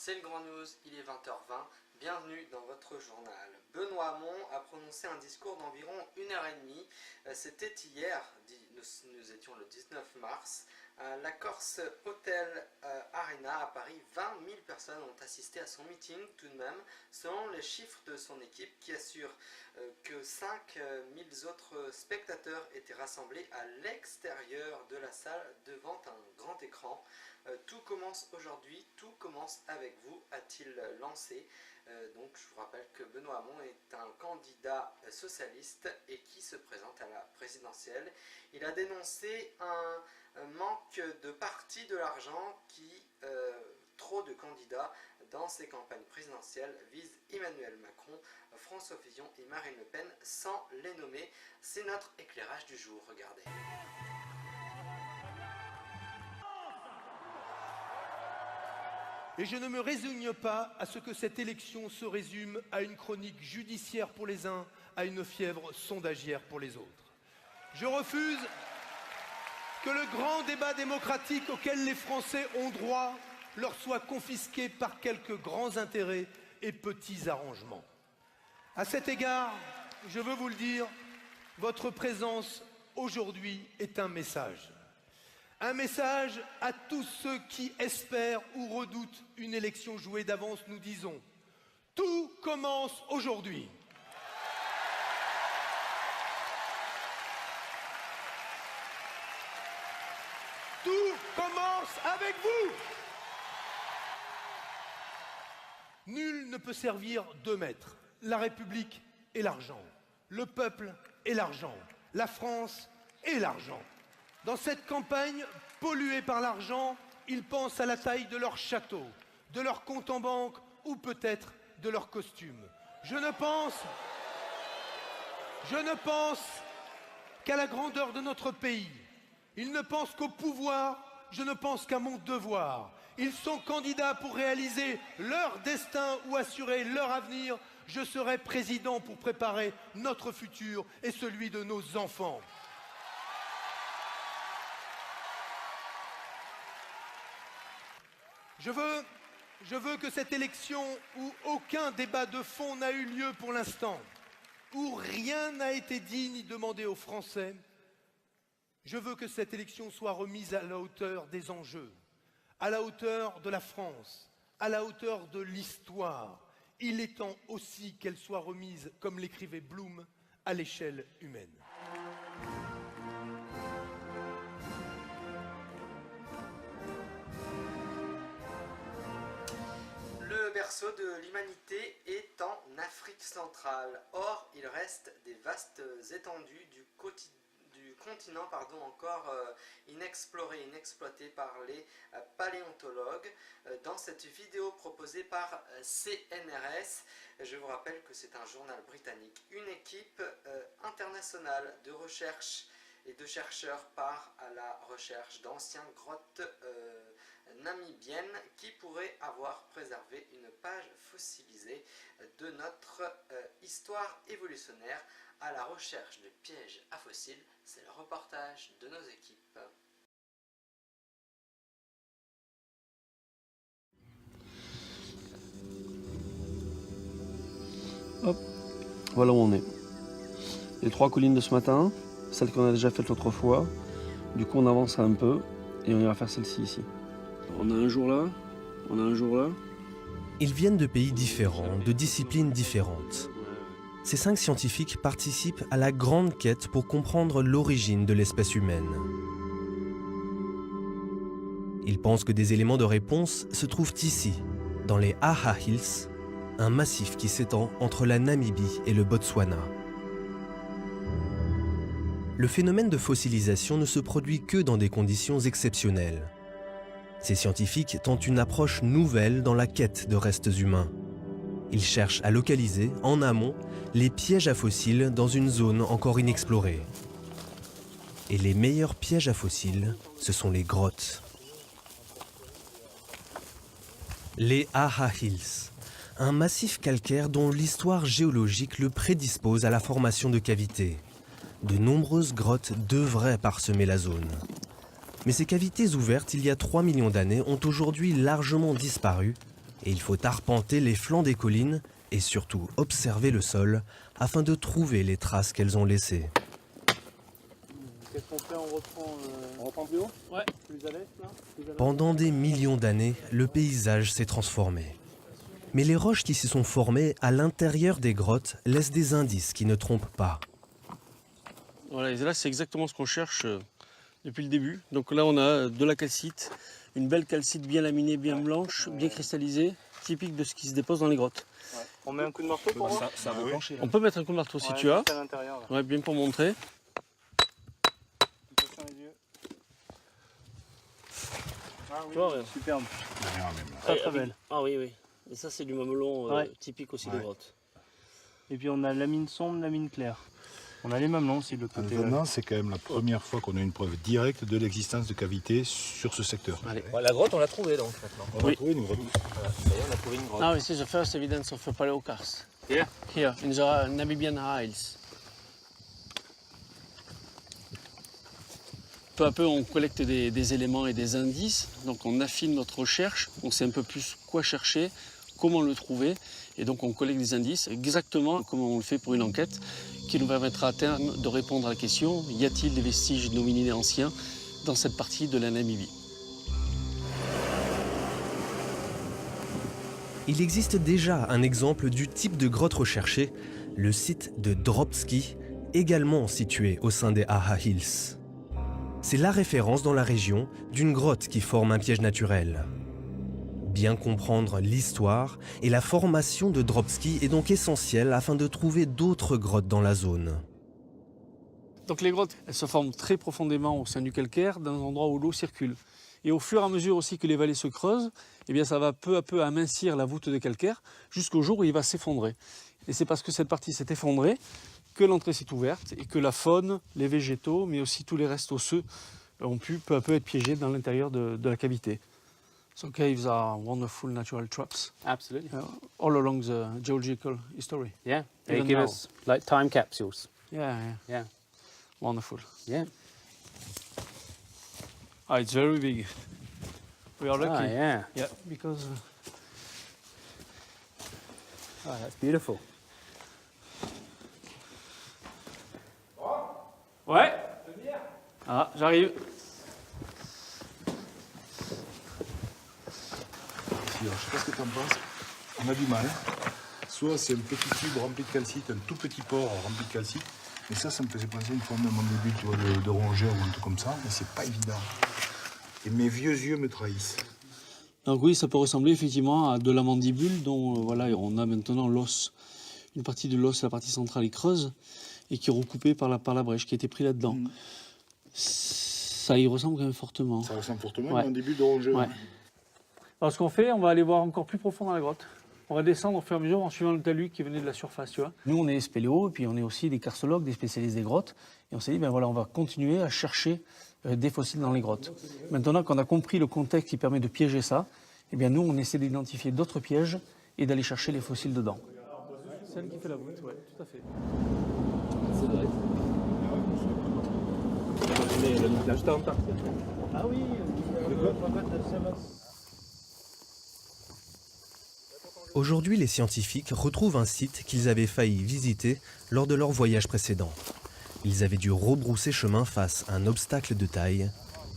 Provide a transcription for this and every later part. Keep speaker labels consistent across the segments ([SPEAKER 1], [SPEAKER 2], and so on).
[SPEAKER 1] c'est le Grand News, il est 20h20, bienvenue dans votre journal. Benoît Hamon a prononcé un discours d'environ 1h30, c'était hier, nous étions le 19 mars, à la Corse Hotel Arena à Paris. 20 000 personnes ont assisté à son meeting tout de même, selon les chiffres de son équipe qui assure que 5 000 autres spectateurs étaient rassemblés à l'extérieur de la salle devant un grand écran. Tout commence aujourd'hui, tout commence avec vous, a-t-il lancé. Donc je vous rappelle que Benoît Hamon est un candidat socialiste et qui se présente à la présidentielle. Il a dénoncé un manque de parti de l'argent qui, trop de candidats dans ces campagnes présidentielles, visent Emmanuel Macron, François Fillon et Marine Le Pen sans les nommer. C'est notre éclairage du jour, regardez.
[SPEAKER 2] Et je ne me résigne pas à ce que cette élection se résume à une chronique judiciaire pour les uns, à une fièvre sondagière pour les autres. Je refuse que le grand débat démocratique auquel les Français ont droit leur soit confisqué par quelques grands intérêts et petits arrangements. À cet égard, je veux vous le dire, votre présence aujourd'hui est un message. Un message à tous ceux qui espèrent ou redoutent une élection jouée d'avance. Nous disons, tout commence aujourd'hui. Tout commence avec vous. Nul ne peut servir deux maîtres. La République et l'argent. Le peuple et l'argent. La France et l'argent. Dans cette campagne polluée par l'argent, ils pensent à la taille de leur château, de leur compte en banque ou peut-être de leur costume. Je ne pense qu'à la grandeur de notre pays. Ils ne pensent qu'au pouvoir, je ne pense qu'à mon devoir. Ils sont candidats pour réaliser leur destin ou assurer leur avenir. Je serai président pour préparer notre futur et celui de nos enfants. Je veux que cette élection où aucun débat de fond n'a eu lieu pour l'instant, où rien n'a été dit ni demandé aux Français, je veux que cette élection soit remise à la hauteur des enjeux, à la hauteur de la France, à la hauteur de l'histoire. Il est temps aussi qu'elle soit remise, comme l'écrivait Blum, à l'échelle humaine.
[SPEAKER 1] Le berceau de l'humanité est en Afrique centrale. Or, il reste des vastes étendues du continent encore inexploré, inexploité par les paléontologues. Dans cette vidéo proposée par CNRS, je vous rappelle que c'est un journal britannique, une équipe internationale de recherche et de chercheurs part à la recherche d'anciennes grottes namibiennes qui pourraient avoir préservé une page fossilisée de notre histoire évolutionnaire. À la recherche de pièges à fossiles, c'est le reportage de nos équipes.
[SPEAKER 3] Hop, voilà où on est. Les 3 collines de ce matin, celle qu'on a déjà faite l'autre fois. Du coup, on avance un peu et on ira faire celle-ci ici. On a un jour là, on a un jour là.
[SPEAKER 4] Ils viennent de pays différents, de disciplines différentes. Ces 5 scientifiques participent à la grande quête pour comprendre l'origine de l'espèce humaine. Ils pensent que des éléments de réponse se trouvent ici, dans les Aha Hills, un massif qui s'étend entre la Namibie et le Botswana. Le phénomène de fossilisation ne se produit que dans des conditions exceptionnelles. Ces scientifiques tentent une approche nouvelle dans la quête de restes humains. Ils cherchent à localiser, en amont, les pièges à fossiles dans une zone encore inexplorée. Et les meilleurs pièges à fossiles, ce sont les grottes. Les Aha Hills, un massif calcaire dont l'histoire géologique le prédispose à la formation de cavités. De nombreuses grottes devraient parsemer la zone. Mais ces cavités ouvertes il y a 3 millions d'années ont aujourd'hui largement disparu Et il faut arpenter les flancs des collines et surtout observer le sol afin de trouver les traces qu'elles ont laissées.
[SPEAKER 3] Qu'est-ce qu'on fait? On reprend plus haut? Ouais. Plus à l'est, là?
[SPEAKER 4] Pendant des millions d'années, le paysage s'est transformé. Mais les roches qui s'y sont formées à l'intérieur des grottes laissent des indices qui ne trompent pas.
[SPEAKER 3] Voilà, et là c'est exactement ce qu'on cherche depuis le début. Donc là on a de la calcite, une belle calcite bien laminée, bien blanche, bien cristallisée, typique de ce qui se dépose dans les grottes.
[SPEAKER 5] Ouais. On met un coup de marteau pour voir.
[SPEAKER 6] Ça va pencher.
[SPEAKER 3] On peut mettre un coup de marteau si tu as.
[SPEAKER 5] À l'intérieur.
[SPEAKER 3] Ouais, bien pour montrer.
[SPEAKER 5] Attention les yeux. Ah oui,
[SPEAKER 3] Tu vois, ouais.
[SPEAKER 5] superbe.
[SPEAKER 3] Très
[SPEAKER 5] Très belle.
[SPEAKER 3] Ah oui, oui. Et ça c'est du mamelon
[SPEAKER 5] Ouais.
[SPEAKER 3] typique aussi des grottes.
[SPEAKER 5] Et puis on a la mine sombre, la mine claire. On a les mamelons aussi de l'autre côté.
[SPEAKER 6] Venant, c'est quand même la première fois qu'on a une preuve directe de l'existence de cavités sur ce secteur.
[SPEAKER 3] Allez.
[SPEAKER 7] Ouais, la grotte, on l'a trouvée donc maintenant.
[SPEAKER 6] On a trouvé une grotte.
[SPEAKER 7] D'ailleurs, on a trouvé une grotte.
[SPEAKER 3] Now this is the first evidence of a paleokarst.
[SPEAKER 7] Here?
[SPEAKER 3] Here, in the Namibian Isles. Peu à peu, on collecte des éléments et des indices, donc on affine notre recherche, on sait un peu plus quoi chercher, comment le trouver, et donc on collecte des indices exactement comme on le fait pour une enquête qui nous permettra à terme de répondre à la question: y a-t-il des vestiges d'hominidés anciens dans cette partie de la Namibie?
[SPEAKER 4] Il existe déjà un exemple du type de grotte recherchée, le site de Dropski, également situé au sein des Aha Hills. C'est la référence dans la région d'une grotte qui forme un piège naturel. Bien comprendre l'histoire et la formation de Dropski est donc essentiel afin de trouver d'autres grottes dans la zone.
[SPEAKER 3] Donc les grottes, elles se forment très profondément au sein du calcaire, dans un endroit où l'eau circule. Et au fur et à mesure aussi que les vallées se creusent, eh bien ça va peu à peu amincir la voûte de calcaire jusqu'au jour où il va s'effondrer. Et c'est parce que cette partie s'est effondrée que l'entrée s'est ouverte et que la faune, les végétaux, mais aussi tous les restes osseux ont pu peu à peu être piégés dans l'intérieur de la cavité. So caves are wonderful natural traps
[SPEAKER 7] Absolutely.
[SPEAKER 3] all along the geological history.
[SPEAKER 7] Yeah. They
[SPEAKER 3] Even
[SPEAKER 7] give
[SPEAKER 3] now.
[SPEAKER 7] us like time capsules.
[SPEAKER 3] Yeah,
[SPEAKER 7] Yeah.
[SPEAKER 3] wonderful.
[SPEAKER 7] Yeah.
[SPEAKER 3] Ah, it's very big. We are lucky.
[SPEAKER 7] Ah, yeah.
[SPEAKER 3] Yeah, because
[SPEAKER 7] Oh, that's beautiful.
[SPEAKER 3] ouais. Ah, j'arrive.
[SPEAKER 6] Alors, je sais pas ce que tu en penses. On a du mal. Soit c'est un petit tube rempli de calcite, un tout petit port rempli de calcite. Mais ça me faisait penser à une forme de mandibule, tu vois, de rongeur ou un truc comme ça. Mais c'est pas évident. Et mes vieux yeux me trahissent.
[SPEAKER 3] Donc oui, ça peut ressembler effectivement à de la mandibule dont voilà, on a maintenant l'os. Une partie de l'os, la partie centrale est creuse et qui est recoupée par la brèche qui a été prise là-dedans. Ça y ressemble quand même fortement.
[SPEAKER 6] Ça ressemble fortement à
[SPEAKER 3] Ouais.
[SPEAKER 6] une mandibule de rongeur.
[SPEAKER 3] Ouais. Alors ce qu'on fait, on va aller voir encore plus profond dans la grotte. On va descendre au fur et à mesure en suivant le talus qui venait de la surface, tu vois. Nous, on est spéléo et puis on est aussi des carstologues, des spécialistes des grottes. Et on s'est dit, ben voilà, on va continuer à chercher des fossiles dans les grottes. Maintenant qu'on a compris le contexte qui permet de piéger ça, eh bien nous, on essaie d'identifier d'autres pièges et d'aller chercher les fossiles dedans. Celle qui fait la voûte, oui, tout à fait.
[SPEAKER 7] C'est vrai.
[SPEAKER 5] Ah oui,
[SPEAKER 4] Aujourd'hui, les scientifiques retrouvent un site qu'ils avaient failli visiter lors de leur voyage précédent. Ils avaient dû rebrousser chemin face à un obstacle de taille,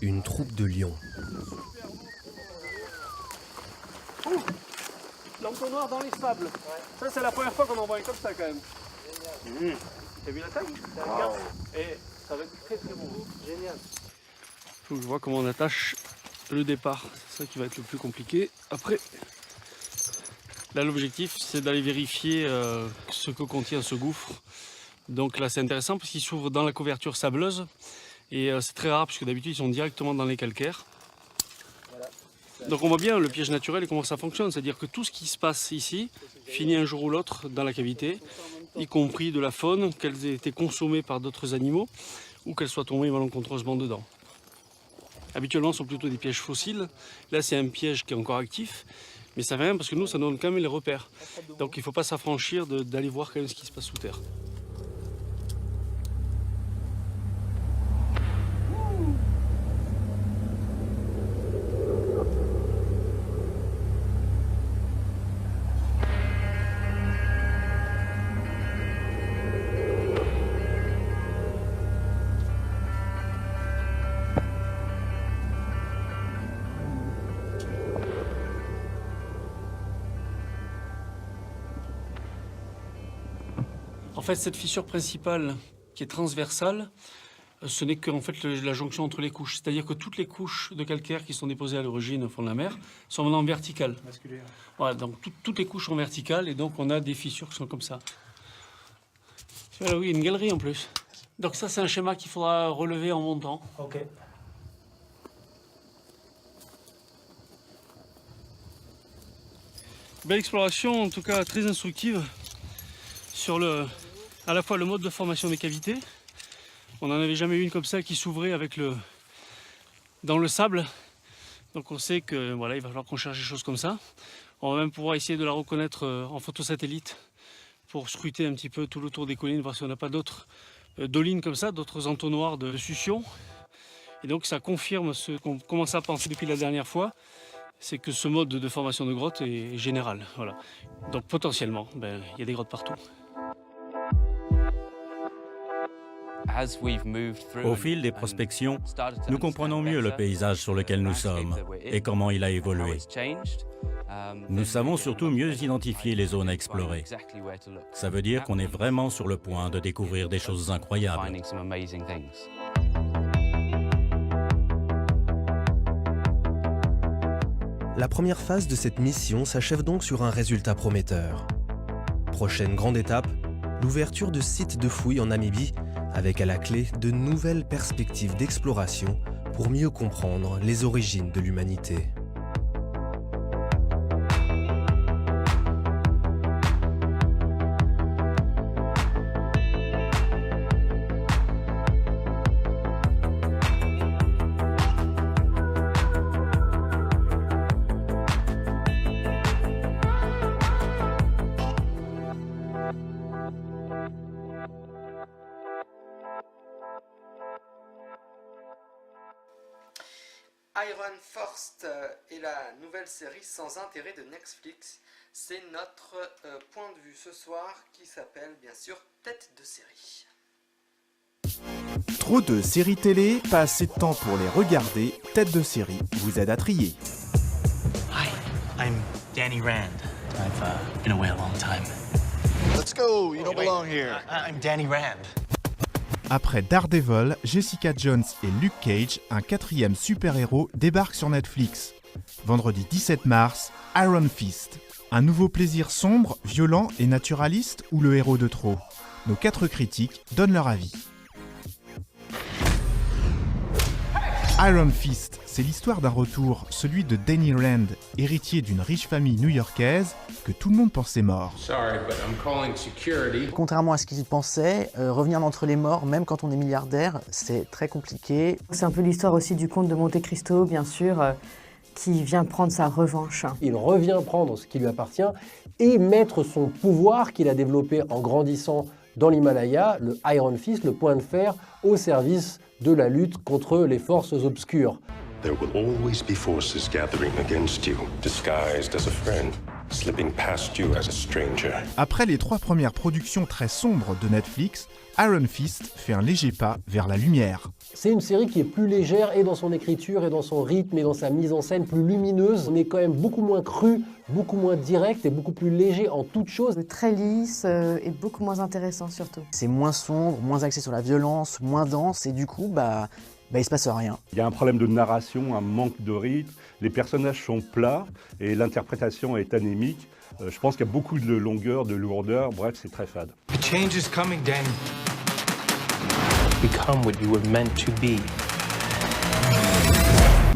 [SPEAKER 4] une troupe de lions.
[SPEAKER 3] L'entonnoir dans les sables. Ça, c'est la première fois qu'on en voit un comme ça, quand même. T'as vu la taille? Et ça va être très très beau.
[SPEAKER 5] génial.
[SPEAKER 3] Faut que je vois comment on attache le départ. C'est ça qui va être le plus compliqué. Après, là, l'objectif, c'est d'aller vérifier ce que contient ce gouffre. Donc là, c'est intéressant parce qu'il s'ouvre dans la couverture sableuse. Et c'est très rare puisque d'habitude, ils sont directement dans les calcaires. Donc on voit bien le piège naturel et comment ça fonctionne. C'est-à-dire que tout ce qui se passe ici finit un jour ou l'autre dans la cavité, y compris de la faune, qu'elles aient été consommées par d'autres animaux ou qu'elles soient tombées malencontreusement dedans. Habituellement, ce sont plutôt des pièges fossiles. Là, c'est un piège qui est encore actif. Mais ça fait rien parce que nous, ça donne quand même les repères. Donc il ne faut pas s'affranchir d'aller voir quand même ce qui se passe sous terre.
[SPEAKER 8] En fait, cette fissure principale qui est transversale, ce n'est qu'en fait la jonction entre les couches. C'est-à-dire que toutes les couches de calcaire qui sont déposées à l'origine au fond de la mer sont maintenant verticales. Voilà, donc toutes les couches sont verticales et donc on a des fissures qui sont comme ça. Voilà, oui, une galerie en plus. Donc ça, c'est un schéma qu'il faudra relever en montant.
[SPEAKER 5] Ok.
[SPEAKER 8] Belle exploration, en tout cas très instructive, sur à la fois le mode de formation des cavités. On n'en avait jamais eu une comme ça qui s'ouvrait dans le sable. Donc on sait que voilà, il va falloir qu'on cherche des choses comme ça. On va même pouvoir essayer de la reconnaître en photosatellite pour scruter un petit peu tout le tour des collines, voir si on n'a pas d'autres dolines comme ça, d'autres entonnoirs de succion. Et donc ça confirme ce qu'on commence à penser depuis la dernière fois, c'est que ce mode de formation de grottes est général. Voilà. Donc potentiellement, il y a des grottes partout.
[SPEAKER 9] Au fil des prospections, nous comprenons mieux le paysage sur lequel nous sommes et comment il a évolué. Nous savons surtout mieux identifier les zones à explorer. Ça veut dire qu'on est vraiment sur le point de découvrir des choses incroyables.
[SPEAKER 4] La première phase de cette mission s'achève donc sur un résultat prometteur. Prochaine grande étape, l'ouverture de sites de fouilles en Namibie, avec à la clé de nouvelles perspectives d'exploration pour mieux comprendre les origines de l'humanité.
[SPEAKER 1] Iron First est la nouvelle série sans intérêt de Netflix. C'est notre point de vue ce soir qui s'appelle bien sûr Tête de série.
[SPEAKER 10] Trop de séries télé, pas assez de temps pour les regarder. Tête de série vous aide à trier.
[SPEAKER 11] Hi, I'm Danny Rand. I've been away a long time.
[SPEAKER 12] Let's go, you don't belong here.
[SPEAKER 11] I'm Danny Rand.
[SPEAKER 10] Après Daredevil, Jessica Jones et Luke Cage, un quatrième super-héros débarque sur Netflix. Vendredi 17 mars, Iron Fist. Un nouveau plaisir sombre, violent et naturaliste ou le héros de trop? Nos 4 critiques donnent leur avis. Iron Fist, c'est l'histoire d'un retour, celui de Danny Rand, héritier d'une riche famille new-yorkaise que tout le monde pensait mort.
[SPEAKER 13] Contrairement à ce qu'ils pensaient, revenir d'entre les morts, même quand on est milliardaire, c'est très compliqué.
[SPEAKER 14] C'est un peu l'histoire aussi du comte de Monte Cristo, bien sûr, qui vient prendre sa revanche.
[SPEAKER 15] Il revient prendre ce qui lui appartient et mettre son pouvoir qu'il a développé en grandissant dans l'Himalaya, le Iron Fist, le point de fer, au service de la lutte contre les forces obscures.
[SPEAKER 16] There will always be forces gathering against you, disguised as a friend, slipping past you as a stranger.
[SPEAKER 10] Après les 3 premières productions très sombres de Netflix, Iron Fist fait un léger pas vers la lumière.
[SPEAKER 15] C'est une série qui est plus légère et dans son écriture et dans son rythme et dans sa mise en scène plus lumineuse. On est quand même beaucoup moins cru, beaucoup moins direct et beaucoup plus léger en toute chose.
[SPEAKER 14] Très lisse et beaucoup moins intéressant surtout.
[SPEAKER 13] C'est moins sombre, moins axé sur la violence, moins dense et du coup, il se passe rien.
[SPEAKER 17] Il y a un problème de narration, un manque de rythme, les personnages sont plats et l'interprétation est anémique. Je pense qu'il y a beaucoup de longueur, de lourdeur, bref, c'est très fade.
[SPEAKER 11] The change is coming, Danny. Become what you were meant to be.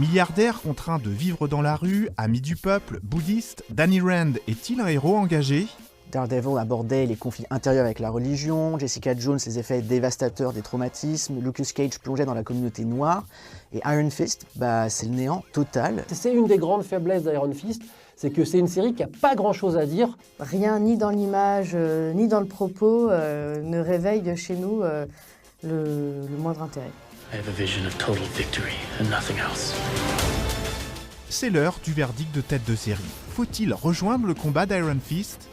[SPEAKER 10] Milliardaire contraint de vivre dans la rue, ami du peuple, bouddhiste, Danny Rand est-il un héros engagé?
[SPEAKER 13] Daredevil abordait les conflits intérieurs avec la religion, Jessica Jones les effets dévastateurs des traumatismes, Lucas Cage plongeait dans la communauté noire, et Iron Fist, c'est le néant total.
[SPEAKER 15] C'est une des grandes faiblesses d'Iron Fist, c'est que c'est une série qui n'a pas grand-chose à dire.
[SPEAKER 14] Rien ni dans l'image, ni dans le propos ne réveille chez nous le moindre intérêt.
[SPEAKER 11] I have a vision of total victory and nothing else.
[SPEAKER 10] C'est l'heure du verdict de Tête de série. Faut-il rejoindre le combat d'Iron Fist?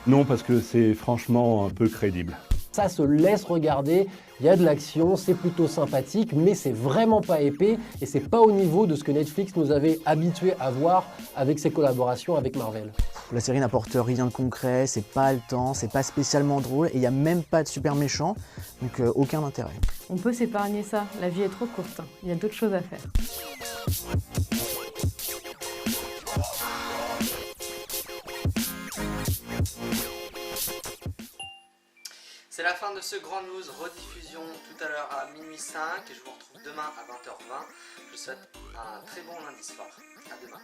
[SPEAKER 17] Non, parce que c'est franchement un peu crédible.
[SPEAKER 15] Ça se laisse regarder, il y a de l'action, c'est plutôt sympathique, mais c'est vraiment pas épais et c'est pas au niveau de ce que Netflix nous avait habitués à voir avec ses collaborations avec Marvel.
[SPEAKER 13] La série n'apporte rien de concret, c'est pas haletant, c'est pas spécialement drôle, et il n'y a même pas de super méchant, donc aucun intérêt.
[SPEAKER 14] On peut s'épargner ça, la vie est trop courte, hein. Il y a d'autres choses à faire.
[SPEAKER 1] C'est la fin de ce Grand News, rediffusion tout à l'heure à minuit 5 et je vous retrouve demain à 20h20. Je vous souhaite un très bon lundi soir. À demain.